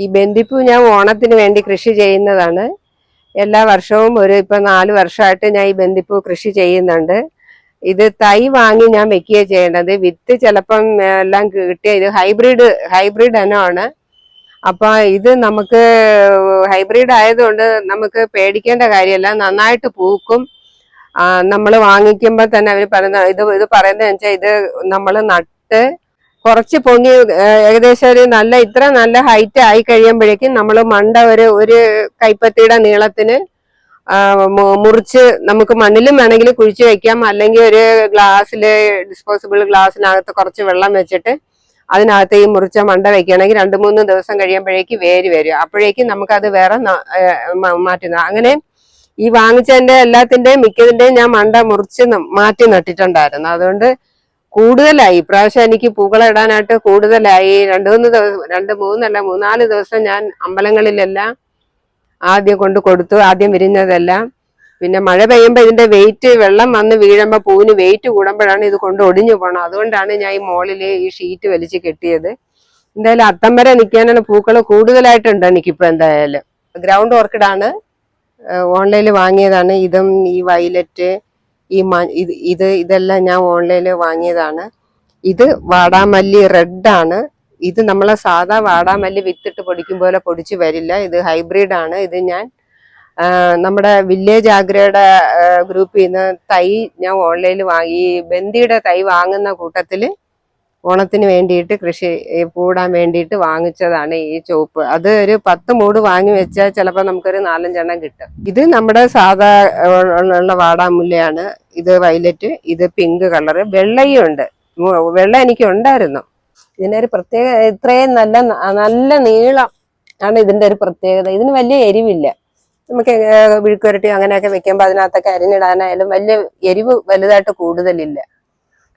ഈ ബന്ദിപ്പൂ ഞാൻ ഓണത്തിന് വേണ്ടി കൃഷി ചെയ്യുന്നതാണ്. എല്ലാ വർഷവും ഇപ്പൊ 4 വർഷമായിട്ട് ഞാൻ ഈ ബന്ദിപ്പൂ കൃഷി ചെയ്യുന്നുണ്ട്. ഇത് തൈ വാങ്ങി ഞാൻ വെക്കുകയാണ് ചെയ്യേണ്ടത്. വിത്ത് ചിലപ്പം എല്ലാം കിട്ടിയ ഇത് ഹൈബ്രിഡ് ഇനമാണ്. അപ്പൊ ഇത് നമുക്ക് ഹൈബ്രിഡ് ആയതുകൊണ്ട് നമുക്ക് പേടിക്കേണ്ട കാര്യമല്ല, നന്നായിട്ട് പൂക്കും. നമ്മൾ വാങ്ങിക്കുമ്പോൾ തന്നെ അവർ പറയുന്ന ഇത് പറയുന്നത് വെച്ചാൽ ഇത് നമ്മൾ നട്ട് കുറച്ച് പൊങ്ങി ഏകദേശം ഇത്ര നല്ല ഹൈറ്റ് ആയി കഴിയുമ്പോഴേക്കും നമ്മൾ മണ്ട ഒരു കൈപ്പത്തിയുടെ നീളത്തിന് മുറിച്ച് നമുക്ക് മണ്ണിലും വേണമെങ്കിൽ കുഴിച്ചു വെക്കാം. അല്ലെങ്കിൽ ഒരു ഡിസ്പോസിബിൾ ഗ്ലാസ്സിനകത്ത് കുറച്ച് വെള്ളം വെച്ചിട്ട് അതിനകത്ത് ഈ മുറിച്ച മണ്ട വെക്കുകയാണെങ്കിൽ 2-3 ദിവസം കഴിയുമ്പോഴേക്ക് വേര് വരും. അപ്പോഴേക്കും നമുക്കത് വേറെ മാറ്റുന്ന അങ്ങനെ ഈ വാങ്ങിച്ചതിന്റെ എല്ലാത്തിന്റെയും മിക്കതിന്റെയും ഞാൻ മണ്ട മുറിച്ച് മാറ്റി നട്ടിട്ടുണ്ടായിരുന്നു. അതുകൊണ്ട് കൂടുതലായി ഇപ്രാവശ്യം എനിക്ക് പൂക്കളിടാനായിട്ട് കൂടുതലായി. 3-4 ദിവസം ഞാൻ അമ്പലങ്ങളിലെല്ലാം ആദ്യം കൊടുത്തു. ആദ്യം വിരിഞ്ഞതെല്ലാം. പിന്നെ മഴ പെയ്യുമ്പോൾ ഇതിന്റെ വെയിറ്റ് വെള്ളം വന്ന് വീഴുമ്പോൾ പൂവിന് വെയിറ്റ് കൂടുമ്പോഴാണ് ഇത് കൊണ്ട് ഒടിഞ്ഞു പോകണം. അതുകൊണ്ടാണ് ഞാൻ ഈ മോളില് ഈ ഷീറ്റ് വലിച്ച് കെട്ടിയത്. എന്തായാലും അത്തം വരെ നിൽക്കാനുള്ള പൂക്കൾ കൂടുതലായിട്ടുണ്ട് എനിക്കിപ്പോ. എന്തായാലും ഗ്രൗണ്ട് ഓർക്കിഡാണ്, ഓൺലൈനിൽ വാങ്ങിയതാണ്. ഇതും ഈ വയലറ്റ് ഇതെല്ലാം ഞാൻ ഓൺലൈനിൽ വാങ്ങിയതാണ്. ഇത് വാടാമല്ലി റെഡ് ആണ്. ഇത് നമ്മളെ സാധാ വാടാമല്ലി വിത്തിട്ട് പൊടിക്കും പോലെ പൊടിച്ചു വരില്ല. ഇത് ഹൈബ്രിഡ് ആണ്. ഇത് ഞാൻ നമ്മുടെ വില്ലേജ് ആഗ്രയുടെ ഗ്രൂപ്പിൽ നിന്ന് തൈ ഞാൻ ഓൺലൈനിൽ വാങ്ങി. ബന്ദിയുടെ തൈ വാങ്ങുന്ന കൂട്ടത്തില് ഓണത്തിന് വേണ്ടിയിട്ട് കൃഷി പൂടാൻ വേണ്ടിയിട്ട് വാങ്ങിച്ചതാണ് ഈ ചുവപ്പ്. അത് ഒരു 10 മൂട് വാങ്ങി വെച്ചാൽ ചിലപ്പോൾ നമുക്കൊരു 4-5 കിട്ടും. ഇത് നമ്മുടെ സാധാ ഉള്ള വാടാമുല്ലയാണ്. ഇത് വയലറ്റ്, ഇത് പിങ്ക് കളറ്, വെള്ളയും ഉണ്ട്. വെള്ള എനിക്ക് ഉണ്ടായിരുന്നു. ഇതിന്റെ ഒരു പ്രത്യേകത ഇത്രയും നല്ല നീളം ആണ് ഇതിന്റെ ഒരു പ്രത്യേകത. ഇതിന് വലിയ എരിവില്ല. നമുക്ക് വിഴുക്കുരട്ടി അങ്ങനെയൊക്കെ വെക്കുമ്പോൾ അതിനകത്തൊക്കെ അരിഞ്ഞിടാനായാലും വലിയ എരിവ് വലുതായിട്ട് കൂടുതലില്ല.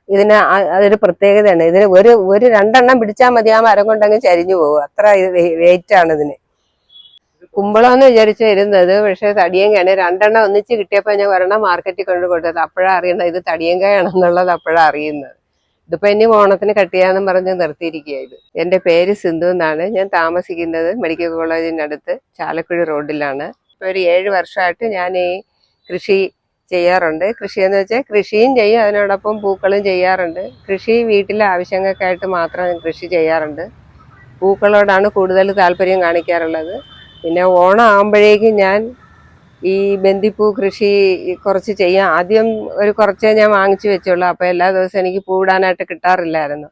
ഇതിന് അതൊരു പ്രത്യേകതയാണ്. ഇതിന് ഒരു 2 പിടിച്ചാൽ മതി, ആ മരം കൊണ്ടങ്ങ് ചരിഞ്ഞു പോകും. അത്ര വെയിറ്റ് ആണ് ഇതിന്. കുമ്പളമെന്ന് വിചാരിച്ചു വരുന്നത്, പക്ഷെ തടിയങ്കായാണ്. 2 ഒന്നിച്ച് കിട്ടിയപ്പോൾ ഞാൻ ഒരെണ്ണം മാർക്കറ്റിൽ കൊടുത്തത്. അപ്പോഴാണ് അറിയുന്നത് ഇത് തടിയങ്കായാണെന്നുള്ളത്. അപ്പോഴാണ് അറിയുന്നത്. ഇതിപ്പോ ഇനി ഓണത്തിന് കട്ട് ചെയ്യാന്നും പറഞ്ഞ് നിർത്തിയിരിക്കുക. ഇത് എന്റെ പേര് സിന്ധു എന്നാണ്. ഞാൻ താമസിക്കുന്നത് മെഡിക്കൽ കോളേജിനടുത്ത് ചാലക്കുടി റോഡിലാണ്. ഇപ്പൊ ഒരു 7 വർഷമായിട്ട് ഞാൻ ഈ കൃഷി ചെയ്യാറുണ്ട്. കൃഷി എന്ന് വെച്ചാൽ കൃഷിയും ചെയ്യും, അതിനോടൊപ്പം പൂക്കളും ചെയ്യാറുണ്ട്. കൃഷി വീട്ടിലെ ആവശ്യങ്ങൾക്കായിട്ട് മാത്രം കൃഷി ചെയ്യാറുണ്ട്. പൂക്കളോടാണ് കൂടുതൽ താല്പര്യം കാണിക്കാറുള്ളത്. പിന്നെ ഓണം ആകുമ്പോഴേക്കും ഞാൻ ഈ ബന്ദിപ്പൂ കൃഷി കുറച്ച് ചെയ്യാം. ആദ്യം കുറച്ചേ ഞാൻ വാങ്ങിച്ചു വെച്ചുള്ളൂ. അപ്പോൾ എല്ലാ ദിവസവും എനിക്ക് പൂവിടാനായിട്ട് കിട്ടാറില്ലായിരുന്നു.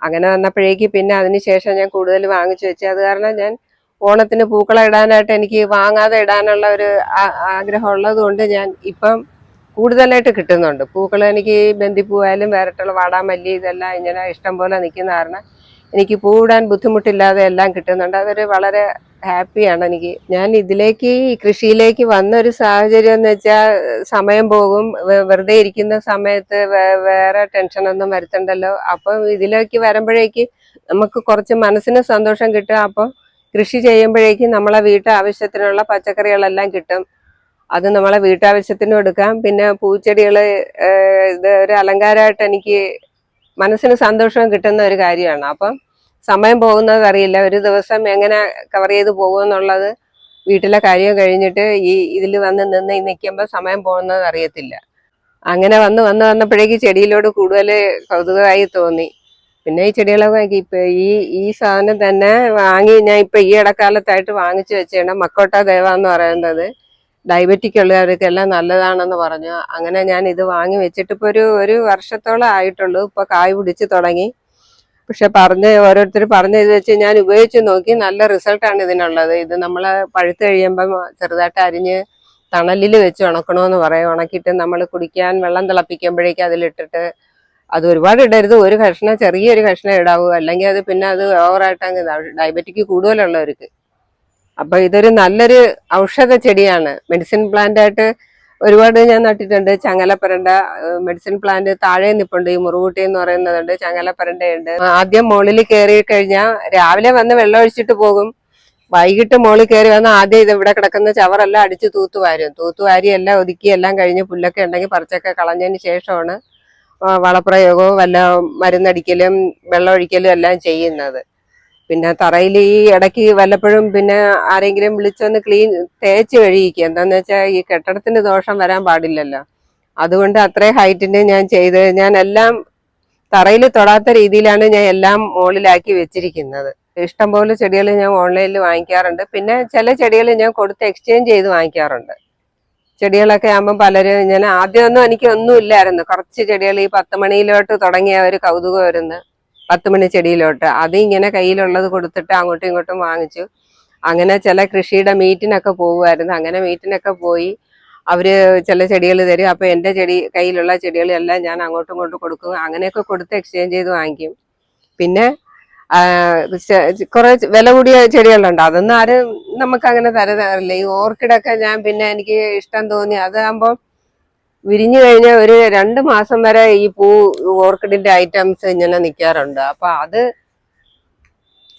അങ്ങനെ വന്നപ്പോഴേക്ക് പിന്നെ അതിനുശേഷം ഞാൻ കൂടുതൽ വാങ്ങിച്ചു വെച്ചു. അത് കാരണം ഞാൻ ഓണത്തിന് പൂക്കളെ ഇടാനായിട്ട് എനിക്ക് വാങ്ങാതെ ഇടാനുള്ള ഒരു ആഗ്രഹം ഉള്ളത് കൊണ്ട് ഞാൻ ഇപ്പം കൂടുതലായിട്ട് കിട്ടുന്നുണ്ട് പൂക്കൾ. എനിക്ക് ബന്ദിപ്പൂവായാലും വേറിട്ടുള്ള വാടാമല്ലി ഇതെല്ലാം ഇങ്ങനെ ഇഷ്ടം പോലെ നിൽക്കുന്ന കാരണം എനിക്ക് പൂവിടാൻ ബുദ്ധിമുട്ടില്ലാതെ എല്ലാം കിട്ടുന്നുണ്ട്. അതൊരു വളരെ ഹാപ്പിയാണ് എനിക്ക്. ഞാൻ ഇതിലേക്ക് കൃഷിയിലേക്ക് വന്ന ഒരു സാഹചര്യം എന്ന് വെച്ചാൽ സമയം പോകും, വെറുതെ ഇരിക്കുന്ന സമയത്ത് വേറെ ടെൻഷനൊന്നും വരുത്തണ്ടല്ലോ. അപ്പം ഇതിലേക്ക് വരുമ്പോഴേക്ക് നമുക്ക് കുറച്ച് മനസ്സിന് സന്തോഷം കിട്ടും. അപ്പം കൃഷി ചെയ്യുമ്പോഴേക്കും നമ്മളെ വീട്ടാവശ്യത്തിനുള്ള പച്ചക്കറികളെല്ലാം കിട്ടും. അത് നമ്മളെ വീട്ടാവശ്യത്തിനും എടുക്കാം. പിന്നെ പൂച്ചെടികൾ ഇത് ഒരു അലങ്കാരമായിട്ട് എനിക്ക് മനസ്സിന് സന്തോഷം കിട്ടുന്ന ഒരു കാര്യമാണ്. അപ്പം സമയം പോകുന്നത് അറിയില്ല. ഒരു ദിവസം എങ്ങനെ കവർ ചെയ്ത് പോകുമെന്നുള്ളത് വീട്ടിലെ കാര്യം കഴിഞ്ഞിട്ട് ഇതിൽ വന്ന് നിൽക്കുമ്പോൾ സമയം പോകുന്നത് അറിയത്തില്ല. അങ്ങനെ വന്നപ്പോഴേക്ക് ചെടിയിലോട് കൂടുതൽ കൗതുകമായി തോന്നി. പിന്നെ ഈ ചെടികളൊക്കെ ഈ സാധനം തന്നെ വാങ്ങി ഞാൻ ഇപ്പൊ ഈ ഇടക്കാലത്തായിട്ട് വാങ്ങിച്ചു വെച്ചാണ്. മക്കോട്ട ദേവ എന്ന് പറയുന്നത് ഡയബറ്റിക് ഉള്ളവർക്കെല്ലാം നല്ലതാണെന്ന് പറഞ്ഞു. അങ്ങനെ ഞാൻ ഇത് വാങ്ങി വെച്ചിട്ട് ഇപ്പൊ ഒരു വർഷത്തോളം ആയിട്ടുള്ളൂ. ഇപ്പൊ കായ് പിടിച്ച് തുടങ്ങി. പക്ഷെ ഓരോരുത്തർ പറഞ്ഞ ഇത് വെച്ച് ഞാൻ ഉപയോഗിച്ച് നോക്കി. നല്ല റിസൾട്ടാണ് ഇതിനുള്ളത്. ഇത് നമ്മള് പഴുത്ത് കഴിയുമ്പം ചെറുതായിട്ട് അരിഞ്ഞ് തണലിൽ വെച്ച് ഉണക്കണമെന്ന് പറയും. ഉണക്കിയിട്ട് നമ്മൾ കുടിക്കാൻ വെള്ളം തിളപ്പിക്കുമ്പോഴേക്കും അതിലിട്ടിട്ട്, അത് ഒരുപാട് ഇടരുത്, ഒരു കഷ്ണം ചെറിയൊരു കഷ്ണം ഇടാവൂ. അല്ലെങ്കിൽ അത് പിന്നെ അത് ഓവറായിട്ട് അങ്ങ് ഡയബറ്റിക് കൂടുതലുള്ളവർക്ക്. അപ്പൊ ഇതൊരു നല്ലൊരു ഔഷധ ചെടിയാണ്. മെഡിസിൻ പ്ലാന്റ് ആയിട്ട് ഒരുപാട് ഞാൻ നട്ടിട്ടുണ്ട്. ചങ്ങലപ്പരണ്ട മെഡിസിൻ പ്ലാന്റ് താഴെ നിപ്പുണ്ട്. ഈ മുറുകൂട്ടി എന്ന് പറയുന്നതുണ്ട്, ചങ്ങലപ്പരണ്ടയുണ്ട്. ആദ്യം മുകളിൽ കയറി കഴിഞ്ഞാൽ രാവിലെ വന്ന് വെള്ളം ഒഴിച്ചിട്ട് പോകും. വൈകിട്ട് മുകളിൽ കയറി വന്ന് ആദ്യം ഇത് ഇവിടെ കിടക്കുന്ന ചവറെല്ലാം അടിച്ച് തൂത്തുവാരി എല്ലാം ഒതുക്കി എല്ലാം കഴിഞ്ഞ് പുല്ലൊക്കെ ഉണ്ടെങ്കിൽ പറിച്ചൊക്കെ കളഞ്ഞതിന് ശേഷമാണ് വളപ്രയോഗവും വല്ല മരുന്നടിക്കലും വെള്ളം ഒഴിക്കലും എല്ലാം ചെയ്യുന്നത്. പിന്നെ തറയിൽ ഈ ഇടയ്ക്ക് വല്ലപ്പോഴും പിന്നെ ആരെങ്കിലും വിളിച്ചൊന്ന് തേച്ച് കഴിയിക്കുക. എന്താന്ന് വെച്ചാൽ ഈ കെട്ടിടത്തിന് ദോഷം വരാൻ പാടില്ലല്ലോ. അതുകൊണ്ട് അത്രയും ഹൈറ്റിന് ഞാൻ എല്ലാം തറയിൽ തൊടാത്ത രീതിയിലാണ് ഞാൻ എല്ലാം മുകളിലാക്കി വെച്ചിരിക്കുന്നത്. ഇഷ്ടംപോലെ ചെടികൾ ഞാൻ ഓൺലൈനിൽ വാങ്ങിക്കാറുണ്ട്. പിന്നെ ചില ചെടികൾ ഞാൻ കൊടുത്ത് എക്സ്ചേഞ്ച് ചെയ്ത് വാങ്ങിക്കാറുണ്ട്. ചെടികളൊക്കെ ആകുമ്പോൾ പലരും ഞാൻ ആദ്യമൊന്നും എനിക്ക് ഒന്നും ഇല്ലായിരുന്നു. കുറച്ച് ചെടികൾ ഈ 10 മണിയിലോട്ട് തുടങ്ങിയ ഒരു കൗതുകമായിരുന്നു. 10 മണി ചെടിയിലോട്ട് അത് ഇങ്ങനെ കയ്യിലുള്ളത് കൊടുത്തിട്ട് അങ്ങോട്ടും ഇങ്ങോട്ടും വാങ്ങിച്ചു. അങ്ങനെ ചില കൃഷിയുടെ മീറ്റിനൊക്കെ പോകുമായിരുന്നു. അങ്ങനെ മീറ്റിനൊക്കെ പോയി അവര് ചില ചെടികൾ തരും. അപ്പൊ എന്റെ കയ്യിലുള്ള ചെടികളെല്ലാം ഞാൻ അങ്ങോട്ടും ഇങ്ങോട്ടും കൊടുക്കും. അങ്ങനെയൊക്കെ കൊടുത്ത് എക്സ്ചേഞ്ച് ചെയ്ത് വാങ്ങിക്കും. പിന്നെ കുറെ വില കൂടിയ ചെടികളുണ്ട്, അതൊന്നും ആരും നമുക്ക് അങ്ങനെ തരാറില്ല. ഈ ഓർക്കിഡൊക്കെ ഞാൻ പിന്നെ എനിക്ക് ഇഷ്ടം തോന്നി. അതാകുമ്പോൾ വിരിഞ്ഞു കഴിഞ്ഞാൽ ഒരു 2 മാസം വരെ ഈ ഓർക്കിഡിന്റെ ഐറ്റംസ് ഇങ്ങനെ നിൽക്കാറുണ്ട്. അപ്പൊ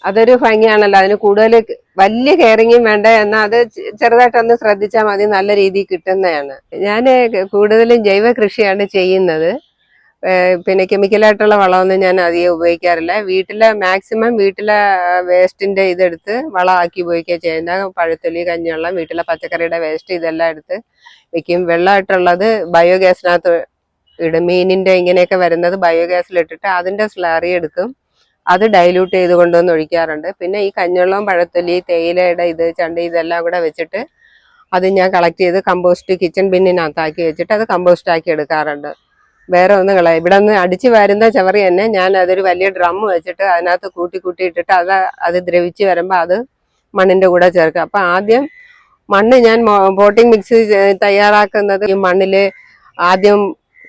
അതൊരു ഭംഗിയാണല്ലോ. അതിന് കൂടുതൽ വലിയ കെയറിങ്ങും വേണ്ട, എന്നാൽ അത് ചെറുതായിട്ടൊന്ന് ശ്രദ്ധിച്ചാൽ മതി, നല്ല രീതിയിൽ കിട്ടുന്നതാണ്. ഞാൻ കൂടുതലും ജൈവ കൃഷിയാണ് ചെയ്യുന്നത്. പിന്നെ കെമിക്കലായിട്ടുള്ള വളമൊന്നും ഞാൻ അധികം ഉപയോഗിക്കാറില്ല. മാക്സിമം വീട്ടിലെ വേസ്റ്റിന്റെ ഇതെടുത്ത് വളമാക്കി ഉപയോഗിക്കുക ചെയ്യുന്ന. പഴത്തൊലി, കഞ്ഞിവെള്ളം, വീട്ടിലെ പച്ചക്കറിയുടെ വേസ്റ്റ് ഇതെല്ലാം എടുത്ത് വെക്കും. വെള്ളമായിട്ടുള്ളത് ബയോഗ്യാസിനകത്ത് ഇടും. മീനിന്റെ ഇങ്ങനെയൊക്കെ വരുന്നത് ബയോഗ്യാസിലിട്ടിട്ട് അതിന്റെ സ്ലറി എടുക്കും. അത് ഡൈല്യൂട്ട് ചെയ്ത് കൊണ്ടുവന്ന് ഒഴിക്കാറുണ്ട്. പിന്നെ ഈ കഞ്ഞിവെള്ളം, പഴത്തൊലി, തേയിലയുടെ ചണ്ടി ഇതെല്ലാം കൂടെ വെച്ചിട്ട് അത് ഞാൻ കളക്ട് ചെയ്ത് കമ്പോസ്റ്റ് കിച്ചൺ ബിന്നിനകത്താക്കി വെച്ചിട്ട് അത് കമ്പോസ്റ്റ് ആക്കി എടുക്കാറുണ്ട്. വേറെ ഒന്നും കളയാം. ഇവിടെ നിന്ന് അടിച്ചു വരുന്ന ചവറി തന്നെ ഞാൻ അതൊരു വലിയ ഡ്രം വെച്ചിട്ട് അതിനകത്ത് കൂട്ടിയിട്ടിട്ട് അത് ദ്രവിച്ച് വരുമ്പോൾ അത് മണ്ണിന്റെ കൂടെ ചേർക്കുക. അപ്പൊ ആദ്യം മണ്ണ് ഞാൻ പോട്ടിംഗ് മിക്സ് തയ്യാറാക്കുന്നത് ഈ മണ്ണില് ആദ്യം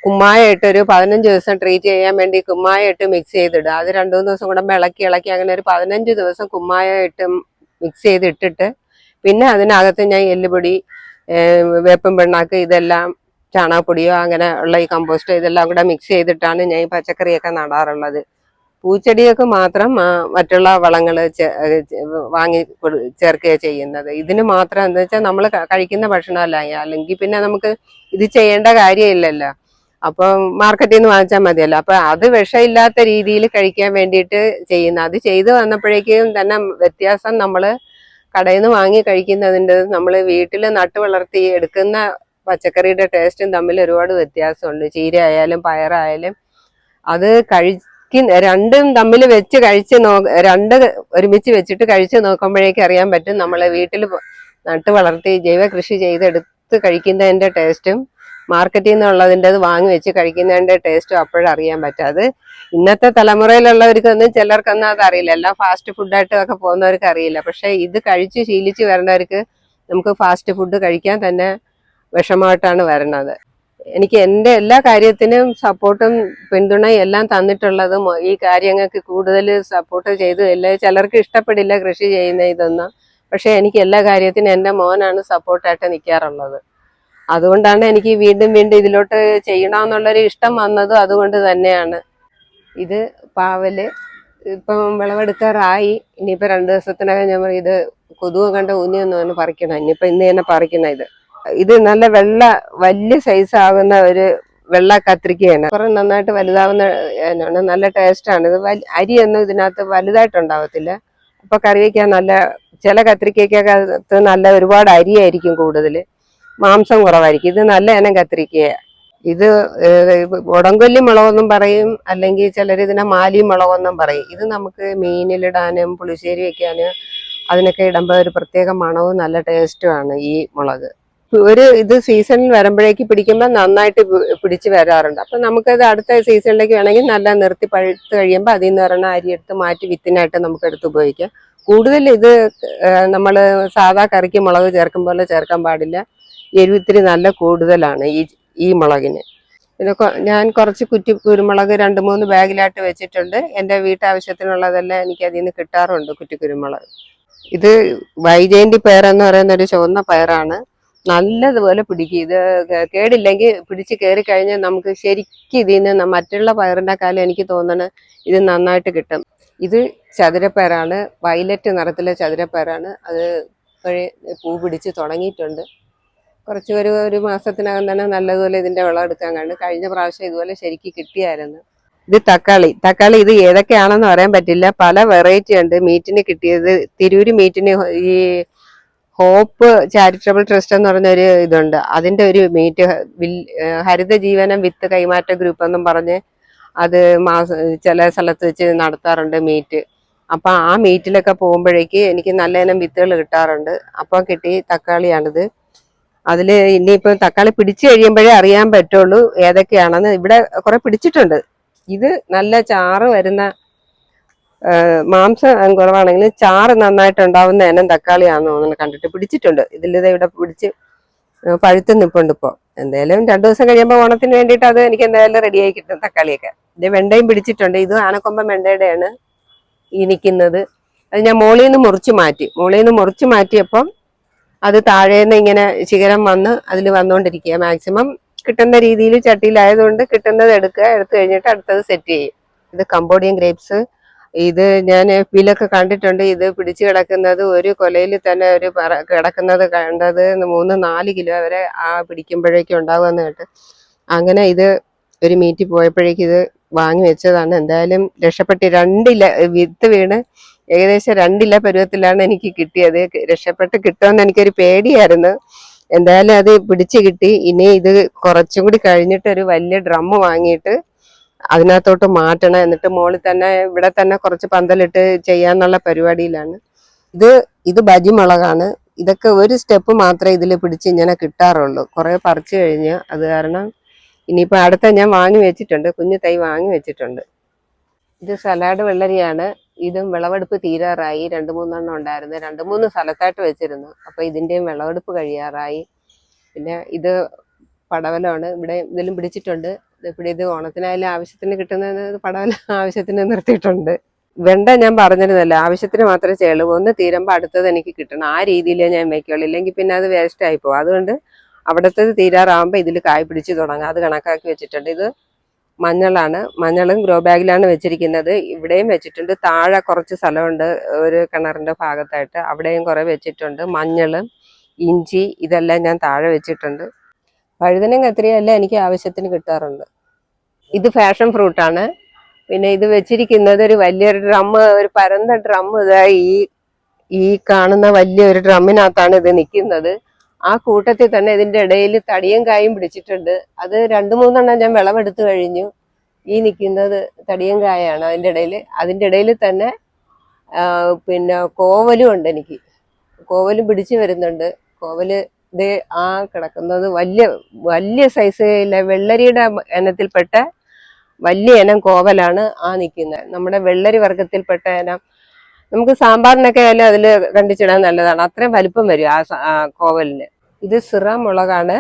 കുമ്മായ ഇട്ട് ഒരു 15 ദിവസം ട്രീറ്റ് ചെയ്യാൻ വേണ്ടി കുമ്മായ ഇട്ട് മിക്സ് ചെയ്തിടുക. അത് 2-3 ദിവസം കൂടെ ഇളക്കി അങ്ങനെ ഒരു 15 ദിവസം കുമ്മായ ഇട്ട് മിക്സ് ചെയ്തിട്ടിട്ട് പിന്നെ അതിനകത്ത് ഞാൻ എല്ലുപൊടി, വേപ്പും പിണ്ണാക്ക്, ഇതെല്ലാം ചാണകപ്പൊടിയോ അങ്ങനെ ഉള്ള ഈ കമ്പോസ്റ്റ് ഇതെല്ലാം കൂടെ മിക്സ് ചെയ്തിട്ടാണ് ഞാൻ ഈ പച്ചക്കറിയൊക്കെ നടാറുള്ളത്. പൂച്ചെടിയൊക്കെ മാത്രം മറ്റുള്ള വളങ്ങൾ വാങ്ങി ചേർക്കുക ചെയ്യുന്നത്. ഇതിന് മാത്രം എന്താ വെച്ചാൽ നമ്മൾ കഴിക്കുന്ന ഭക്ഷണമല്ല, അല്ലെങ്കിൽ പിന്നെ നമുക്ക് ഇത് ചെയ്യേണ്ട കാര്യമില്ലല്ലോ. അപ്പം മാർക്കറ്റിൽ നിന്ന് വാങ്ങിച്ചാൽ മതിയല്ലോ. അപ്പൊ അത് വിഷമില്ലാത്ത രീതിയിൽ കഴിക്കാൻ വേണ്ടിയിട്ട് ചെയ്യുന്ന. അത് ചെയ്തു വന്നപ്പോഴേക്കും തന്നെ വ്യത്യാസം നമ്മൾ കടയിൽ നിന്ന് വാങ്ങി കഴിക്കുന്നതിൻ്റെ നമ്മൾ വീട്ടിൽ നട്ടു വളർത്തി എടുക്കുന്ന പച്ചക്കറിയുടെ ടേസ്റ്റും തമ്മിൽ ഒരുപാട് വ്യത്യാസമുണ്ട്. ചീര ആയാലും പയറായാലും അത് രണ്ടും തമ്മിൽ വെച്ച് രണ്ട് ഒരുമിച്ച് വെച്ചിട്ട് കഴിച്ച് നോക്കുമ്പോഴേക്കും അറിയാൻ പറ്റും നമ്മളെ വീട്ടിൽ നട്ടു വളർത്തി ജൈവ കൃഷി ചെയ്തെടുത്ത് കഴിക്കുന്നതിന്റെ ടേസ്റ്റും മാർക്കറ്റിൽ നിന്നുള്ളതിൻ്റെത് വാങ്ങി വെച്ച് കഴിക്കുന്നതിന്റെ ടേസ്റ്റും അപ്പോഴറിയാൻ പറ്റും. അത് ഇന്നത്തെ തലമുറയിലുള്ളവർക്കൊന്നും ചിലർക്കൊന്നും അത് അറിയില്ല. എല്ലാം ഫാസ്റ്റ് ഫുഡായിട്ടൊക്കെ പോകുന്നവർക്ക് അറിയില്ല. പക്ഷെ ഇത് കഴിച്ച് ശീലിച്ച് വരുന്നവർക്ക് നമുക്ക് ഫാസ്റ്റ് ഫുഡ് കഴിക്കാൻ തന്നെ വിഷമമായിട്ടാണ് വരുന്നത്. എനിക്ക് എൻ്റെ എല്ലാ കാര്യത്തിനും സപ്പോർട്ടും പിന്തുണയും എല്ലാം തന്നിട്ടുള്ളതും ഈ കാര്യങ്ങൾക്ക് കൂടുതൽ സപ്പോർട്ട് ചെയ്തു. ചിലർക്ക് ഇഷ്ടപ്പെടില്ല കൃഷി ചെയ്യുന്ന ഇതൊന്നും. പക്ഷെ എനിക്ക് എല്ലാ കാര്യത്തിനും എൻ്റെ മോനാണ് സപ്പോർട്ടായിട്ട് നിൽക്കാറുള്ളത്. അതുകൊണ്ടാണ് എനിക്ക് വീണ്ടും വീണ്ടും ഇതിലോട്ട് ചെയ്യണമെന്നുള്ളൊരു ഇഷ്ടം വന്നതും അതുകൊണ്ട് തന്നെയാണ്. ഇത് പാവല് ഇപ്പം വിളവെടുക്കാറായി. ഇനിയിപ്പോൾ 2 ദിവസത്തിനകം ഞാൻ ഇത് കൊതുക് കണ്ട ഊന്നിയൊന്നും പറിക്കണം. ഇനിയിപ്പോൾ ഇന്ന് തന്നെ പറിക്കണം. ഇത് നല്ല വലിയ സൈസ് ആകുന്ന ഒരു വെള്ള കത്രിക്കയാണ്. കുറെ നന്നായിട്ട് വലുതാവുന്ന നല്ല ടേസ്റ്റാണ്. ഇത് അരിയൊന്നും ഇതിനകത്ത് വലുതായിട്ടുണ്ടാവത്തില്ല. അപ്പൊ കറി വയ്ക്കാൻ ചില കത്രിക്കകത്ത് ഒരുപാട് അരിയായിരിക്കും കൂടുതൽ, മാംസം കുറവായിരിക്കും. ഇത് നല്ല ഇനം കത്രിക്കയാണ്. ഇത് ഉടംകൊല്ലി മുളകെന്നും പറയും, അല്ലെങ്കിൽ ചിലർ ഇതിനെ മാലി മുളകെന്നും പറയും. ഇത് നമുക്ക് മീനിലിടാനും പുളിശ്ശേരി വെക്കാനും അതിനൊക്കെ ഇടുമ്പോൾ ഒരു പ്രത്യേക മണവും നല്ല ടേസ്റ്റുമാണ് ഈ മുളക്. ഇത് സീസണിൽ വരുമ്പോഴേക്ക് പിടിക്കുമ്പോൾ നന്നായിട്ട് പിടിച്ച് വരാറുണ്ട്. അപ്പൊ നമുക്കത് അടുത്ത സീസണിലേക്ക് വേണമെങ്കിൽ നല്ല നിർത്തി പഴുത്ത് കഴിയുമ്പോൾ അതിൽ നിന്ന് പറഞ്ഞ അരി എടുത്ത് മാറ്റി വിത്തിനായിട്ട് നമുക്ക് എടുത്ത് ഉപയോഗിക്കാം. കൂടുതൽ ഇത് നമ്മൾ സാധാ കറിക്ക് മുളക് ചേർക്കും പോലെ ചേർക്കാൻ പാടില്ല. എരിവിത്തിരി നല്ല കൂടുതലാണ് ഈ മുളകിന്. പിന്നെ ഞാൻ കുറച്ച് കുരുമുളക് 2-3 ബാഗിലായിട്ട് വെച്ചിട്ടുണ്ട്. എൻ്റെ വീട്ടാവശ്യത്തിനുള്ളതെല്ലാം എനിക്ക് അതിൽ നിന്ന് കിട്ടാറുണ്ട് കുരുമുളക്. ഇത് വൈജയന്തി പയറെന്ന് പറയുന്ന ഒരു ചുവന്ന പയറാണ്. നല്ലതുപോലെ പിടിക്കും. ഇത് കേടില്ലെങ്കിൽ പിടിച്ച് കയറി കഴിഞ്ഞാൽ നമുക്ക് ശരിക്കും ഇതിൽ നിന്ന് മറ്റുള്ള പയറിന്റെ കാലം എനിക്ക് തോന്നുന്നത് ഇത് നന്നായിട്ട് കിട്ടും. ഇത് ചതുരപ്പയറാണ്, വയലറ്റ് നിറത്തിലെ ചതുരപ്പയറാണ്. അത് ഇപ്പോഴേ പൂ പിടിച്ച് തുടങ്ങിയിട്ടുണ്ട്. കുറച്ച് ഒരു മാസത്തിനകം തന്നെ നല്ലതുപോലെ ഇതിന്റെ വിളവെടുക്കാൻ കഴിഞ്ഞ പ്രാവശ്യം ഇതുപോലെ ശരിക്കും കിട്ടിയായിരുന്നു. ഇത് തക്കാളി ഇത് ഏതൊക്കെയാണെന്ന് പറയാൻ പറ്റില്ല, പല വെറൈറ്റി ഉണ്ട്. മീറ്റിന് കിട്ടിയത് തിരൂര് മീറ്റിന് ഈ ഹോപ്പ് ചാരിറ്റബിൾ ട്രസ്റ്റ് എന്ന് പറഞ്ഞ ഒരു ഇതുണ്ട്, അതിന്റെ ഒരു മീറ്റ് ഹരിത ജീവനം വിത്ത് കൈമാറ്റ ഗ്രൂപ്പ് എന്നും പറഞ്ഞ് അത് ചില സ്ഥലത്ത് വെച്ച് നടത്താറുണ്ട് മീറ്റ്. അപ്പൊ ആ മീറ്റിലൊക്കെ പോകുമ്പോഴേക്ക് എനിക്ക് നല്ല ഇനം വിത്തുകൾ കിട്ടാറുണ്ട്. അപ്പൊ കിട്ടി തക്കാളിയാണിത്. അതില് ഇനിയിപ്പോ തക്കാളി പിടിച്ചു കഴിയുമ്പോഴേ അറിയാൻ പറ്റുള്ളൂ ഏതൊക്കെയാണെന്ന്. ഇവിടെ കുറെ പിടിച്ചിട്ടുണ്ട്. ഇത് നല്ല ചാറ് വരുന്ന, മാംസം കുറവാണെങ്കിലും ചാറ് നന്നായിട്ട് ഉണ്ടാവുന്ന ഇനം തക്കാളിയാണെന്ന് തോന്നുന്നു. കണ്ടിട്ട് പിടിച്ചിട്ടുണ്ട്. ഇതിലിത് ഇവിടെ പിടിച്ച് പഴുത്ത് നിപ്പുണ്ട് ഇപ്പൊ. എന്തായാലും 2 ദിവസം കഴിയുമ്പോൾ ഓണത്തിന് വേണ്ടിയിട്ട് അത് എനിക്ക് എന്തായാലും റെഡിയായി കിട്ടും തക്കാളിയൊക്കെ. ഇത് വെണ്ടയും പിടിച്ചിട്ടുണ്ട്. ഇത് ആനക്കൊമ്പൻ വെണ്ടയുടെയാണ് ഈ നിൽക്കുന്നത്. അത് ഞാൻ മോളിൽ നിന്ന് മുറിച്ച് മാറ്റിയപ്പം അത് താഴേന്ന് ഇങ്ങനെ ശിഖരം വന്ന് അതിൽ വന്നുകൊണ്ടിരിക്കുക. മാക്സിമം കിട്ടുന്ന രീതിയിൽ ചട്ടിയിലായതുകൊണ്ട് കിട്ടുന്നത് എടുത്ത് കഴിഞ്ഞിട്ട് അടുത്തത് സെറ്റ് ചെയ്യും. ഇത് കംബോഡിയൻ ഗ്രേപ്സ്. ഇത് ഞാൻ എഫ്ബിയിലൊക്കെ കണ്ടിട്ടുണ്ട്. ഇത് പിടിച്ചു കിടക്കുന്നത് ഒരു കൊലയിൽ തന്നെ കിടക്കുന്നത് കണ്ടത് 3-4 കിലോ വരെ പിടിക്കുമ്പോഴേക്കും ഉണ്ടാവുമെന്ന് കേട്ട്. അങ്ങനെ ഇത് ഒരു മീറ്റിൽ പോയപ്പോഴേക്കും ഇത് വാങ്ങി വെച്ചതാണ്. എന്തായാലും രക്ഷപ്പെട്ട് 2 വിത്ത് വീണ് ഏകദേശം 2 പരുവത്തിലാണ് എനിക്ക് കിട്ടിയത്. രക്ഷപ്പെട്ട് കിട്ടുമെന്ന് എനിക്കൊരു പേടിയായിരുന്നു. എന്തായാലും അത് പിടിച്ചു കിട്ടി. ഇനി ഇത് കുറച്ചും കൂടി കഴിഞ്ഞിട്ട് ഒരു വലിയ ഡ്രം വാങ്ങിയിട്ട് അതിനകത്തോട്ട് മാറ്റണം. എന്നിട്ട് മോളിൽ തന്നെ ഇവിടെ തന്നെ കുറച്ച് പന്തലിട്ട് ചെയ്യാന്നുള്ള പരിപാടിയിലാണ്. ഇത് ബജി മുളകാണ്. ഇതൊക്കെ ഒരു സ്റ്റെപ്പ് മാത്രമേ ഇതിൽ പിടിച്ച് ഇങ്ങനെ കിട്ടാറുള്ളൂ. കുറെ പറിച്ചു കഴിഞ്ഞ് അത് കാരണം ഇനിയിപ്പോൾ അടുത്ത ഞാൻ വാങ്ങി വെച്ചിട്ടുണ്ട്, കുഞ്ഞു തൈ വാങ്ങി വെച്ചിട്ടുണ്ട്. ഇത് സലാഡ് വെള്ളരിയാണ്. ഇതും വിളവെടുപ്പ് തീരാറായി. 2-3 ഉണ്ടായിരുന്നു. 2-3 സ്ഥലത്തായിട്ട് വെച്ചിരുന്നു. അപ്പൊ ഇതിന്റെയും വിളവെടുപ്പ് കഴിയാറായി. പിന്നെ ഇത് പടവലമാണ്. ഇതിലും പിടിച്ചിട്ടുണ്ട്. ഇവിടെ ഇത് ഓണത്തിനായാലും ആവശ്യത്തിന് കിട്ടുന്നത് പടവല ആവശ്യത്തിന് നിർത്തിയിട്ടുണ്ട്. വെണ്ട ഞാൻ പറഞ്ഞിരുന്നല്ലോ, ആവശ്യത്തിന് മാത്രമേ ചെയ്യുള്ളൂ. ഒന്ന് തീരുമ്പോൾ അടുത്തത് എനിക്ക് കിട്ടണം. ആ രീതിയിലേ ഞാൻ വെക്കുള്ളൂ. ഇല്ലെങ്കിൽ പിന്നെ അത് വേസ്റ്റ് ആയി പോകും. അതുകൊണ്ട് അവിടത്തേത് തീരാറാകുമ്പോൾ ഇതിൽ കായ് പിടിച്ച് തുടങ്ങാം. അത് കണക്കാക്കി വെച്ചിട്ടുണ്ട്. ഇത് മഞ്ഞളാണ്. മഞ്ഞളും ഗ്രോ ബാഗിലാണ് വെച്ചിരിക്കുന്നത്. ഇവിടെയും വെച്ചിട്ടുണ്ട്. താഴെ കുറച്ച് സ്ഥലമുണ്ട് ഒരു കിണറിന്റെ ഭാഗത്തായിട്ട്, അവിടെയും കുറെ വെച്ചിട്ടുണ്ട്. മഞ്ഞളും ഇഞ്ചി ഇതെല്ലാം ഞാൻ താഴെ വെച്ചിട്ടുണ്ട്. വഴുതനയും കത്തിരിയെല്ലാം എനിക്ക് ആവശ്യത്തിന് കിട്ടാറുണ്ട്. ഇത് ഫാഷൻ ഫ്രൂട്ടാണ്. പിന്നെ ഇത് വെച്ചിരിക്കുന്നത് ഒരു വലിയൊരു ഡ്രം, ഒരു പരന്ന ഡ്രം. ഇതാ ഈ കാണുന്ന വലിയൊരു ഡ്രമ്മിനകത്താണ് ഇത് നിൽക്കുന്നത്. ആ കൂട്ടത്തിൽ തന്നെ ഇതിന്റെ ഇടയിൽ തടിയും കായും പിടിച്ചിട്ടുണ്ട്. അത് 2-3 ഞാൻ വിളവെടുത്ത് കഴിഞ്ഞു. ഈ നിൽക്കുന്നത് തടിയും കായാണ് അതിന്റെ ഇടയിൽ തന്നെ പിന്നെ കോവലും ഉണ്ട്. എനിക്ക് കോവലും പിടിച്ചു വരുന്നുണ്ട്. കോവല് ഇത് കിടക്കുന്നത് വലിയ സൈസ് വെള്ളരിയുടെ ഇനത്തിൽപ്പെട്ട വലിയ ഇനം കോവലാണ് നിൽക്കുന്നത്. നമ്മുടെ വെള്ളരി വർഗത്തിൽപ്പെട്ട ഇനം. നമുക്ക് സാമ്പാറിനൊക്കെ ആയാലും അതിൽ കണ്ടിച്ചിടാൻ നല്ലതാണ്. അത്രയും വലിപ്പം വരും ആ കോവലിന്. ഇത് സിറ മുളകാണ്.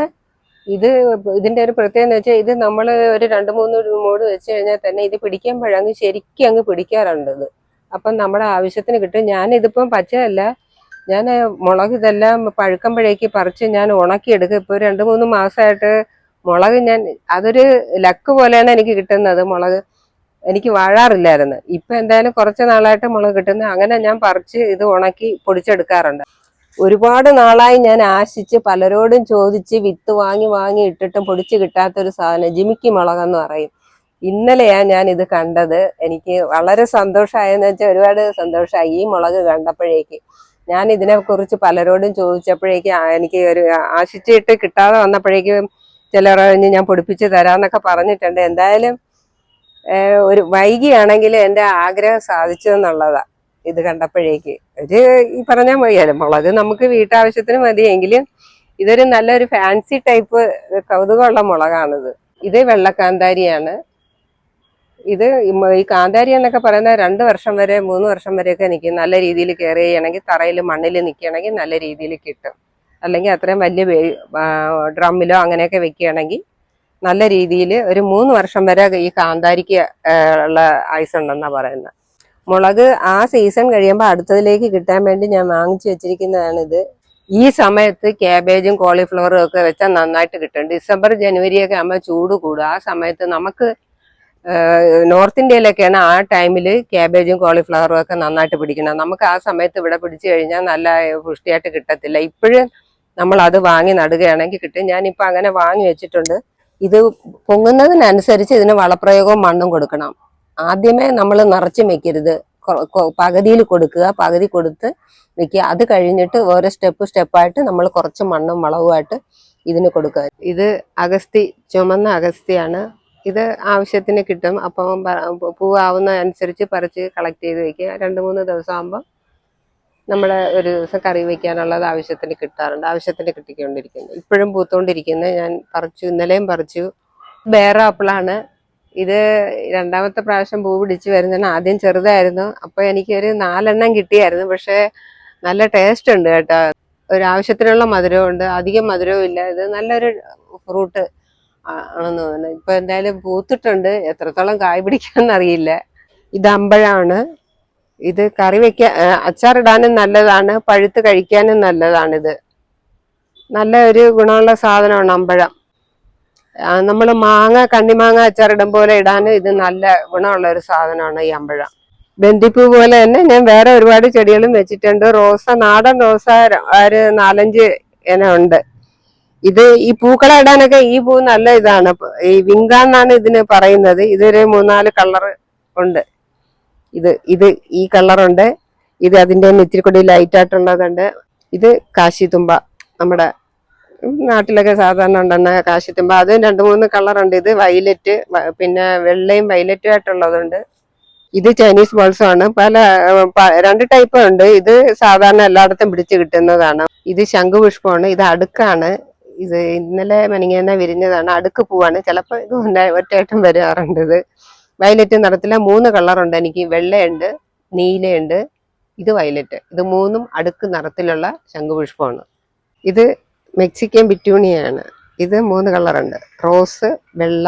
ഇതിന്റെ ഒരു പ്രത്യേകത എന്ന് വെച്ചാൽ ഇത് നമ്മൾ ഒരു 2-3 മൂട് വെച്ച് കഴിഞ്ഞാൽ തന്നെ ഇത് പിടിക്കുമ്പോഴങ്ങ് ശരിക്കും അങ്ങ് പിടിക്കാറുണ്ട്. അപ്പം നമ്മുടെ ആവശ്യത്തിന് കിട്ടും. ഞാനിതിപ്പം പച്ചയല്ല, ഞാൻ മുളക് ഇതെല്ലാം പഴുക്കുമ്പോഴേക്ക് പറിച്ച് ഞാൻ ഉണക്കിയെടുക്കും. ഇപ്പോൾ 2-3 മാസമായിട്ട് മുളക് അതൊരു ലക്ക് പോലെയാണ് എനിക്ക് കിട്ടുന്നത്. മുളക് എനിക്ക് വാഴാറില്ലായിരുന്നു. ഇപ്പൊ എന്തായാലും കുറച്ച് നാളായിട്ട് മുളക് കിട്ടുന്നത്. അങ്ങനെ ഞാൻ പറിച്ച് ഇത് ഉണക്കി പൊടിച്ചെടുക്കാറുണ്ട്. ഒരുപാട് നാളായി ഞാൻ ആശിച്ച് പലരോടും ചോദിച്ച് വിത്ത് വാങ്ങി ഇട്ടിട്ടും പൊടിച്ച് കിട്ടാത്തൊരു സാധനം ജിമിക്കി മുളകെന്ന് പറയും. ഇന്നലെയാണ് ഞാൻ ഇത് കണ്ടത്. എനിക്ക് വളരെ സന്തോഷമായെന്ന് വെച്ചാൽ ഒരുപാട് സന്തോഷമായി ഈ മുളക് കണ്ടപ്പോഴേക്ക്. ഞാൻ ഇതിനെക്കുറിച്ച് പലരോടും ചോദിച്ചപ്പോഴേക്ക് എനിക്ക് ഒരു ആശിച്ചിട്ട് കിട്ടാതെ വന്നപ്പോഴേക്കും ചിലർ ഞാൻ പൊടിപ്പിച്ച് തരാന്നൊക്കെ പറഞ്ഞിട്ടുണ്ട്. എന്തായാലും ഒരു വൈകിയാണെങ്കിൽ എൻ്റെ ആഗ്രഹം സാധിച്ചു എന്നുള്ളതാ ഇത് കണ്ടപ്പോഴേക്ക്. ഈ പറഞ്ഞാൽ മതിയാലും മുളക് നമുക്ക് വീട്ടാവശ്യത്തിന് മതിയെങ്കിലും ഇതൊരു നല്ലൊരു ഫാൻസി ടൈപ്പ് കൗതുകമുള്ള മുളകാണിത്. ഇത് വെള്ളക്കാന്താരിയാണ്. ഈ കാന്താരി എന്നൊക്കെ പറയുന്നത് 2 വർഷം വരെ 3 വർഷം വരെയൊക്കെ നിൽക്കും. നല്ല രീതിയിൽ കെയർ ചെയ്യണമെങ്കിൽ, തറയിൽ മണ്ണിൽ നിൽക്കുകയാണെങ്കിൽ നല്ല രീതിയിൽ കിട്ടും. അല്ലെങ്കിൽ അത്രയും വലിയ ഡ്രമ്മിലോ അങ്ങനെയൊക്കെ വെക്കുകയാണെങ്കിൽ നല്ല രീതിയിൽ ഒരു 3 വർഷം വരെ ഈ കാന്താരിക്ക് ഉള്ള ആയുസുണ്ടെന്നാണ് പറയുന്നത്. മുളക് ആ സീസൺ കഴിയുമ്പോൾ അടുത്തതിലേക്ക് കിട്ടാൻ വേണ്ടി ഞാൻ വാങ്ങിച്ചു വെച്ചിരിക്കുന്നതാണിത്. ഈ സമയത്ത് ക്യാബേജും കോളിഫ്ലവറും ഒക്കെ വെച്ചാൽ നന്നായിട്ട് കിട്ടും. ഡിസംബർ ജനുവരി ഒക്കെ ആകുമ്പോൾ ചൂട് കൂടും. ആ സമയത്ത് നമുക്ക് നോർത്ത് ഇന്ത്യയിലൊക്കെയാണ് ആ ടൈമിൽ ക്യാബേജും കോളിഫ്ലവറും ഒക്കെ നന്നായിട്ട് പിടിക്കണം. നമുക്ക് ആ സമയത്ത് ഇവിടെ പിടിച്ചു കഴിഞ്ഞാൽ നല്ല പുഷ്ടിയായിട്ട് കിട്ടത്തില്ല. ഇപ്പോഴും നമ്മൾ അത് വാങ്ങി നടുകയാണെങ്കിൽ കിട്ടും. ഞാനിപ്പോൾ അങ്ങനെ വാങ്ങി വെച്ചിട്ടുണ്ട്. ഇത് പൊങ്ങുന്നതിനനുസരിച്ച് ഇതിന് വളപ്രയോഗവും മണ്ണും കൊടുക്കണം. ആദ്യമേ നമ്മൾ നിറച്ചും വെക്കരുത്, പകുതിയിൽ കൊടുക്കുക, പകുതി കൊടുത്ത് വെക്കുക. അത് കഴിഞ്ഞിട്ട് ഓരോ സ്റ്റെപ്പായിട്ട് നമ്മൾ കുറച്ച് മണ്ണും വളവുമായിട്ട് ഇതിന് കൊടുക്കുക. ഇത് അഗസ്തി, ചുമന്ന അഗസ്തിയാണ്. ഇത് ആവശ്യത്തിന് കിട്ടും. അപ്പം പൂവാവുന്ന അനുസരിച്ച് പറിച്ച് കളക്ട് ചെയ്ത് വെക്കുക. 2-3 ദിവസം ആകുമ്പോൾ നമ്മൾ ഒരു ദിവസം കറി വയ്ക്കാനുള്ളത് ആവശ്യത്തിന് കിട്ടാറുണ്ട്. ആവശ്യത്തിന് കിട്ടിക്കൊണ്ടിരിക്കുന്നു. ഇപ്പോഴും പൂത്തുകൊണ്ടിരിക്കുന്നത്. ഞാൻ പറിച്ചു, ഇന്നലെയും പറിച്ചു. ബേർ ആപ്പിളാണ് ഇത്. രണ്ടാമത്തെ പ്രാവശ്യം പൂ പിടിച്ച് വരുന്നതാണ്. ആദ്യം ചെറുതായിരുന്നു. അപ്പോൾ എനിക്കൊരു 4 എണ്ണം കിട്ടിയായിരുന്നു. പക്ഷേ നല്ല ടേസ്റ്റ് ഉണ്ട് കേട്ടോ. ഒരു ആവശ്യത്തിനുള്ള മധുരവും ഉണ്ട്, അധികം മധുരവും ഇല്ല. ഇത് നല്ലൊരു ഫ്രൂട്ട് ആണെന്ന് തോന്നുന്നു. ഇപ്പൊ എന്തായാലും പൂത്തിട്ടുണ്ട്. എത്രത്തോളം കായ് പിടിക്കാന്നറിയില്ല. ഇത് അമ്പഴമാണ്. ഇത് കറി വെക്കാൻ, അച്ചാറിടാനും നല്ലതാണ്, പഴുത്ത് കഴിക്കാനും നല്ലതാണിത്. നല്ല ഒരു ഗുണമുള്ള സാധനമാണ് അമ്പഴം. നമ്മൾ കണ്ണിമാങ്ങ അച്ചാറിടും പോലെ ഇടാനും ഇത് നല്ല ഗുണമുള്ള ഒരു സാധനമാണ് ഈ അമ്പഴം. ബന്ദിപ്പൂ പോലെ തന്നെ ഞാൻ വേറെ ഒരുപാട് ചെടികളും വെച്ചിട്ടുണ്ട്. റോസ, നാടൻ റോസ ഒരു 4-5 ഇനം ഉണ്ട്. ഇത് ഈ പൂക്കള ഇടാനൊക്കെ ഈ പൂ നല്ല ഇതാണ്. ഈ വിങ്കാന്നാണ് ഇതിന് പറയുന്നത്. ഇതൊരു 3-4 കളർ ഉണ്ട്. ഇത് ഈ കളറുണ്ട്. ഇത് അതിന്റെ ഇത്തിരി കൂടി ലൈറ്റ് ആയിട്ടുള്ളതുണ്ട്. ഇത് കാശിത്തുമ്പ, നമ്മുടെ നാട്ടിലൊക്കെ സാധാരണ ഉണ്ടെന്ന കാശിത്തുമ്പ. അത് 2-3 കളറുണ്ട്. ഇത് വയലറ്റ്, പിന്നെ വെള്ളയും വയലറ്റും ആയിട്ടുള്ളതുണ്ട്. ഇത് ചൈനീസ് ബോൾസമാണ്. 2 ടൈപ്പ് ഉണ്ട്. ഇത് സാധാരണ എല്ലായിടത്തും പിടിച്ചു കിട്ടുന്നതാണ്. ഇത് ശംഖുപുഷ്പമാണ്. ഇത് അടുക്കാണ്. ഇത് ഇന്നലെ മെനങ്ങാന്ന് വിരിഞ്ഞതാണ്. അടുക്ക് പൂവാണ്. ചിലപ്പോൾ ഇത് ഒറ്റയായിട്ടും വരാറുണ്ട്. ഇത് വയലറ്റ് നിറത്തിലെ 3 കളറുണ്ട് എനിക്ക്. വെള്ളയുണ്ട്, നീലയുണ്ട്, ഇത് വയലറ്റ്. ഇത് 3ഉം അടുക്ക് നിറത്തിലുള്ള ശംഖുപുഷ്പമാണ്. ഇത് മെക്സിക്കൻ ബിറ്റൂണിയാണ്. ഇത് 3 കളറുണ്ട്. റോസ്, വെള്ള,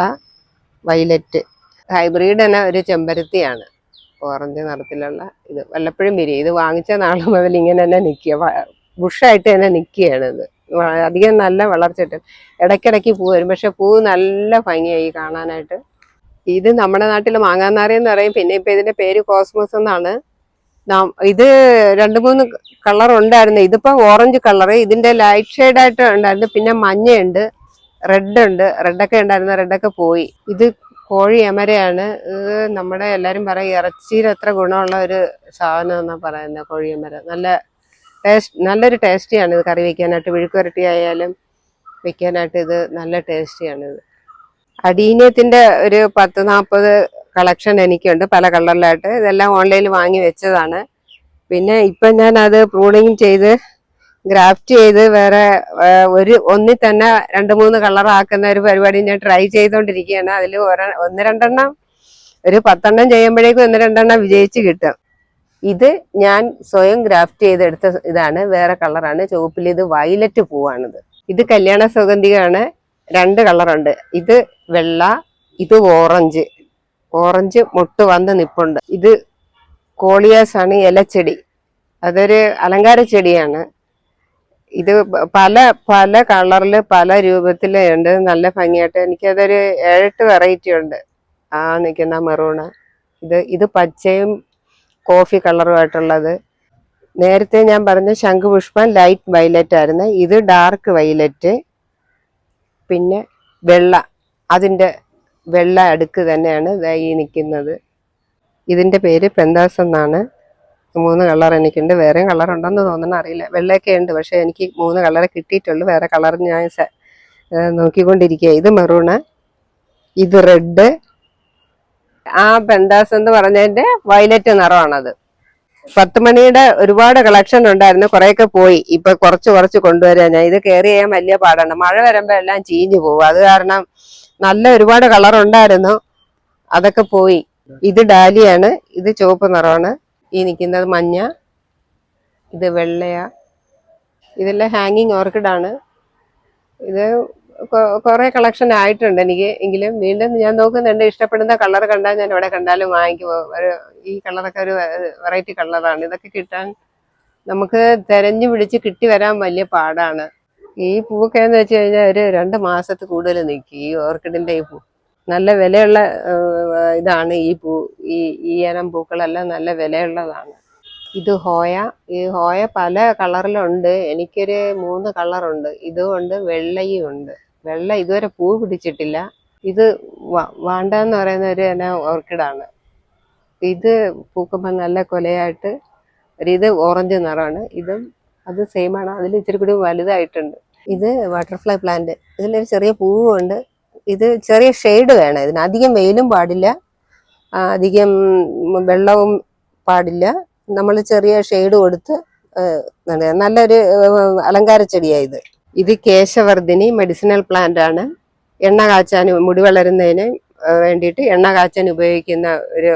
വയലറ്റ്. ഹൈബ്രിഡ് തന്നെ ഒരു ചെമ്പരത്തിയാണ്, ഓറഞ്ച് നിറത്തിലുള്ള. ഇത് വല്ലപ്പോഴും വിരിയും. ഇത് വാങ്ങിച്ച നാൾ മുതൽ ഇങ്ങനെ തന്നെ നിൽക്കുക, ബുഷായിട്ട് തന്നെ നിൽക്കുകയാണ്. ഇത് അധികം നല്ല വളർച്ചയിട്ട് ഇടയ്ക്കിടയ്ക്ക് പൂ വരും. പക്ഷെ പൂ നല്ല ഭംഗിയായി കാണാനായിട്ട്. ഇത് നമ്മുടെ നാട്ടിൽ മാങ്ങാനാറി എന്ന് പറയും. പിന്നെ ഇപ്പൊ ഇതിന്റെ പേര് കോസ്മോസ് എന്നാണ്. ഇത് 2-3 കളർ ഉണ്ടായിരുന്നു. ഇതിപ്പോ ഓറഞ്ച് കളറ്, ഇതിന്റെ ലൈറ്റ് ഷെയ്ഡായിട്ട് ഉണ്ടായിരുന്നു. പിന്നെ മഞ്ഞയുണ്ട്, റെഡ് ഉണ്ട്. റെഡൊക്കെ ഉണ്ടായിരുന്നു, റെഡൊക്കെ പോയി. ഇത് കോഴി അമരയാണ്. ഇത് നമ്മുടെ എല്ലാരും പറയും ഇറച്ചിയിൽ എത്ര ഗുണമുള്ള ഒരു സാധനം എന്നാ പറയുന്നത് കോഴിയമര. നല്ലൊരു ടേസ്റ്റിയാണ് ഇത് കറി വെക്കാനായിട്ട്. വിഴുക്കുവരട്ടി ആയാലും വെക്കാനായിട്ട് ഇത് നല്ല ടേസ്റ്റിയാണ്. ഇത് അടീനിയത്തിന്റെ ഒരു 10-40 കളക്ഷൻ എനിക്കുണ്ട്, പല കളറിലായിട്ട്. ഇതെല്ലാം ഓൺലൈനിൽ വാങ്ങി വെച്ചതാണ്. പിന്നെ ഇപ്പൊ ഞാൻ അത് പ്രൂണിങ് ചെയ്ത് ഗ്രാഫ്റ്റ് ചെയ്ത് വേറെ ഒന്നിൽ തന്നെ 2-3 കളർ ആക്കുന്ന ഒരു പരിപാടി ഞാൻ ട്രൈ ചെയ്തോണ്ടിരിക്കുകയാണ്. അതിൽ 1-2 ഒരു 10 ചെയ്യുമ്പോഴേക്കും 1-2 വിജയിച്ച് കിട്ടും. ഇത് ഞാൻ സ്വയം ഗ്രാഫ്റ്റ് ചെയ്തെടുത്ത ഇതാണ്. വേറെ കളറാണ്, ചുവപ്പിൽ. ഇത് വയലറ്റ് പൂവാണിത്. ഇത് കല്യാണ സുഗന്ധികമാണ്. 2 കളറുണ്ട്. ഇത് വെള്ള, ഇത് ഓറഞ്ച് മുട്ട് വന്ന് നിപ്പുണ്ട്. ഇത് കോളിയാസ് ആണ്, ഇലച്ചെടി. അതൊരു അലങ്കാര ചെടിയാണ്. ഇത് പല കളറില് പല രൂപത്തിലുണ്ട്. നല്ല ഭംഗിയായിട്ട്. എനിക്കതൊരു 7-8 വെറൈറ്റി ഉണ്ട്. നിൽക്കുന്ന മെറൂണ്. ഇത് പച്ചയും കോഫി കളറുമായിട്ടുള്ളത്. നേരത്തെ ഞാൻ പറഞ്ഞ ശംഖുപുഷ്പം ലൈറ്റ് വയലറ്റ് ആയിരുന്നു. ഇത് ഡാർക്ക് വയലറ്റ്. പിന്നെ വെള്ള, അതിൻ്റെ വെള്ള അടുക്ക് തന്നെയാണ് ഈ നിൽക്കുന്നത്. ഇതിൻ്റെ പേര് പെന്താസ് എന്നാണ്. 3 കളർ എനിക്കുണ്ട്. വേറെ കളർ ഉണ്ടെന്ന് തോന്നുന്നു, അറിയില്ല. വെള്ളയൊക്കെ ഉണ്ട്, പക്ഷെ എനിക്ക് 3 കളർ കിട്ടിയിട്ടുള്ളൂ. വേറെ കളർ ഞാൻ നോക്കിക്കൊണ്ടിരിക്കുക. ഇത് മെറൂണ്, ഇത് റെഡ്. ആ പെന്താസ് എന്ന് പറഞ്ഞതിന്റെ വയലറ്റ് നിറമാണത്. 10 മണിയുടെ ഒരുപാട് കളക്ഷൻ ഉണ്ടായിരുന്നു, കുറെയൊക്കെ പോയി. ഇപ്പൊ കുറച്ച് കൊണ്ടുവരാൻ ഞാൻ. ഇത് കെയർ ചെയ്യാൻ വലിയ പാടാണ്. മഴ വരുമ്പോ എല്ലാം ചീഞ്ഞു പോകും. അത് കാരണം നല്ല ഒരുപാട് കളർ ഉണ്ടായിരുന്നു, അതൊക്കെ പോയി. ഇത് ഡാലിയാണ്. ഇത് ചുവപ്പ് നിറമാണ്. ഈ നിൽക്കുന്നത് മഞ്ഞ, ഇത് വെള്ളയാ. ഇതെല്ലാം ഹാങ്ങിങ് ഓർക്കിഡാണ്. ഇത് കുറെ കളക്ഷൻ ആയിട്ടുണ്ട് എനിക്ക്. എങ്കിലും വീണ്ടും ഞാൻ നോക്കുന്നുണ്ട്. ഇഷ്ടപ്പെടുന്ന കളർ കണ്ടാൽ ഞാൻ എവിടെ കണ്ടാലും വാങ്ങിക്കും. ഈ കളറൊക്കെ ഒരു വെറൈറ്റി കളറാണ്. ഇതൊക്കെ കിട്ടാൻ നമുക്ക് തെരഞ്ഞു പിടിച്ച് കിട്ടി വരാൻ വലിയ പാടാണ്. ഈ പൂവൊക്കെ എന്ന് വെച്ച് കഴിഞ്ഞാൽ ഒരു 2 മാസത്തിൽ കൂടുതൽ നിൽക്കും. ഈ ഓർക്കിഡിന്റെ ഈ പൂ നല്ല വിലയുള്ള ഇതാണ്. ഈ ഇനം പൂക്കളെല്ലാം നല്ല വിലയുള്ളതാണ്. ഇത് ഹോയ. ഈ ഹോയ പല കളറിലുണ്ട്. എനിക്കൊരു 3 കളറുണ്ട്. ഇതുകൊണ്ട് വെള്ളയും ഉണ്ട്. വെള്ള ഇതുവരെ പൂ പിടിച്ചിട്ടില്ല. ഇത് വാണ്ട എന്ന് പറയുന്ന ഒരു ഓർക്കിഡാണ്. ഇത് പൂക്കുമ്പോൾ നല്ല കൊലയായിട്ട് ഇത് ഓറഞ്ച് നിറമാണ്. ഇതും അത് സെയിം ആണ്, അതിൽ ഇച്ചിരി കൂടി വലുതായിട്ടുണ്ട്. ഇത് ബട്ടർഫ്ലൈ പ്ലാന്റ്. ഇതിലൊരു ചെറിയ പൂവുണ്ട്. ഇത് ചെറിയ ഷെയ്ഡ് വേണം ഇതിന്. അധികം വെയിലും പാടില്ല, അധികം വെള്ളവും പാടില്ല. നമ്മൾ ചെറിയ ഷെയ്ഡ് കൊടുത്ത് നല്ലൊരു അലങ്കാര ചെടിയാണ് ഇത്. ഇത് കേശവർദ്ധിനി മെഡിസിനൽ പ്ലാന്റ് ആണ്. എണ്ണ കാച്ചാൻ, മുടി വളരുന്നതിന് വേണ്ടിയിട്ട് എണ്ണ കാച്ചാൻ ഉപയോഗിക്കുന്ന ഒരു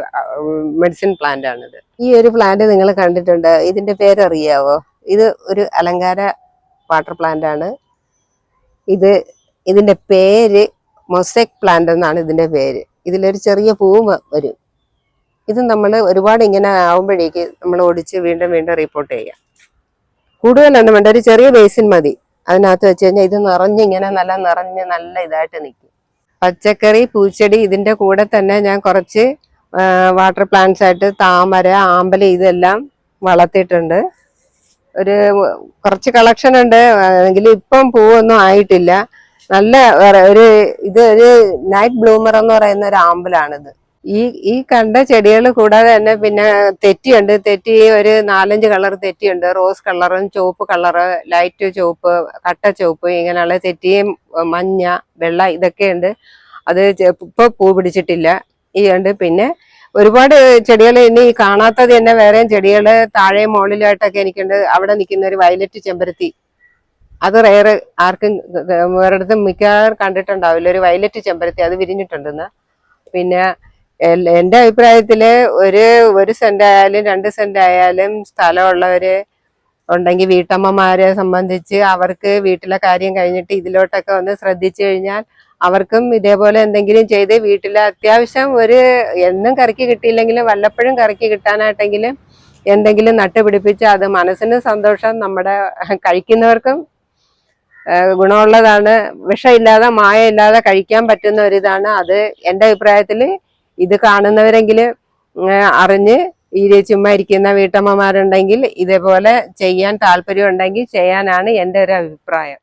മെഡിസിൻ പ്ലാന്റ് ആണിത്. ഈ ഒരു പ്ലാന്റ് നിങ്ങൾ കണ്ടിട്ടുണ്ട്. ഇതിന്റെ പേരറിയാവോ? ഇത് ഒരു അലങ്കാര വാട്ടർ പ്ലാന്റ് ആണ്. ഇതിന്റെ പേര് മൊസൈക് പ്ലാന്റ് എന്നാണ് ഇതിന്റെ പേര്. ഇതിലൊരു ചെറിയ പൂവും വരും. ഇത് നമ്മൾ ഒരുപാട് ഇങ്ങനെ ആവുമ്പോഴേക്ക് നമ്മൾ ഒടിച്ച് വീണ്ടും വീണ്ടും റിപ്പോർട്ട് ചെയ്യാം. കൂടുതലൊന്നും വേണ്ട, ഒരു ചെറിയ ബേസിൻ മതി. അതിനകത്ത് വെച്ച് കഴിഞ്ഞാൽ ഇത് നിറഞ്ഞിങ്ങനെ നല്ല ഇതായിട്ട് നിൽക്കും. പച്ചക്കറി, പൂച്ചെടി ഇതിന്റെ കൂടെ തന്നെ ഞാൻ കുറച്ച് വാട്ടർ പ്ലാന്റ്സ് ആയിട്ട് താമര, ആമ്പല് ഇതെല്ലാം വളർത്തിയിട്ടുണ്ട്. കുറച്ച് കളക്ഷൻ ഉണ്ട്, എങ്കിലും ഇപ്പം പൂവൊന്നും ആയിട്ടില്ല. നല്ല ഒരു നൈറ്റ് ബ്ലൂമർ എന്ന് പറയുന്ന ഒരു ആമ്പലാണിത്. ഈ കണ്ട ചെടികൾ കൂടാതെ തന്നെ പിന്നെ തെറ്റിയുണ്ട്. തെറ്റി ഒരു 4-5 കളർ തെറ്റിയുണ്ട്. റോസ് കളറും ചുവപ്പ് കളറ്, ലൈറ്റ് ചുവപ്പ്, കട്ട ചുവപ്പ്, ഇങ്ങനെയുള്ള തെറ്റിയും മഞ്ഞ, വെള്ള ഇതൊക്കെ ഉണ്ട്. അത് ഇപ്പൊ പൂ പിടിച്ചിട്ടില്ല. ഈ ഉണ്ട്. പിന്നെ ഒരുപാട് ചെടികൾ ഇനി കാണാത്തത് തന്നെ വേറെയും ചെടികൾ താഴെ മുകളിലായിട്ടൊക്കെ എനിക്കുണ്ട്. അവിടെ നിൽക്കുന്ന ഒരു വയലറ്റ് ചെമ്പരത്തി, അത് ആർക്കും വേറെടുത്തും മിക്കവാറും കണ്ടിട്ടുണ്ടാവില്ല. ഒരു വയലറ്റ് ചെമ്പരത്തി, അത് വിരിഞ്ഞിട്ടുണ്ടെന്ന്. പിന്നെ എന്റെ അഭിപ്രായത്തില് ഒരു സെന്റ് ആയാലും 2 സെന്റ് ആയാലും സ്ഥലമുള്ളവര് ഉണ്ടെങ്കിൽ, വീട്ടമ്മമാരെ സംബന്ധിച്ച് അവർക്ക് വീട്ടിലെ കാര്യം കഴിഞ്ഞിട്ട് ഇതിലോട്ടൊക്കെ ഒന്ന് ശ്രദ്ധിച്ചു കഴിഞ്ഞാൽ അവർക്കും ഇതേപോലെ എന്തെങ്കിലും ചെയ്ത് വീട്ടിലെ അത്യാവശ്യം എന്നും കറിക്ക് കിട്ടിയില്ലെങ്കിലും വല്ലപ്പോഴും കറിക്ക് കിട്ടാനായിട്ടെങ്കിലും എന്തെങ്കിലും നട്ടുപിടിപ്പിച്ച് അത് മനസ്സിന് സന്തോഷം, നമ്മുടെ കഴിക്കുന്നവർക്കും ഗുണമുള്ളതാണ്. വിഷമില്ലാതെ മായമില്ലാതെ കഴിക്കാൻ പറ്റുന്ന ഒരിതാണ്. അത് എൻ്റെ അഭിപ്രായത്തിൽ ഇത് കാണുന്നവരെങ്കിലും അറിഞ്ഞ് ചുമ്മാ ഇരിക്കുന്ന വീട്ടമ്മമാരുണ്ടെങ്കിൽ ഇതേപോലെ ചെയ്യാൻ താല്പര്യം ഉണ്ടെങ്കിൽ ചെയ്യാനാണ് എൻ്റെ ഒരു അഭിപ്രായം.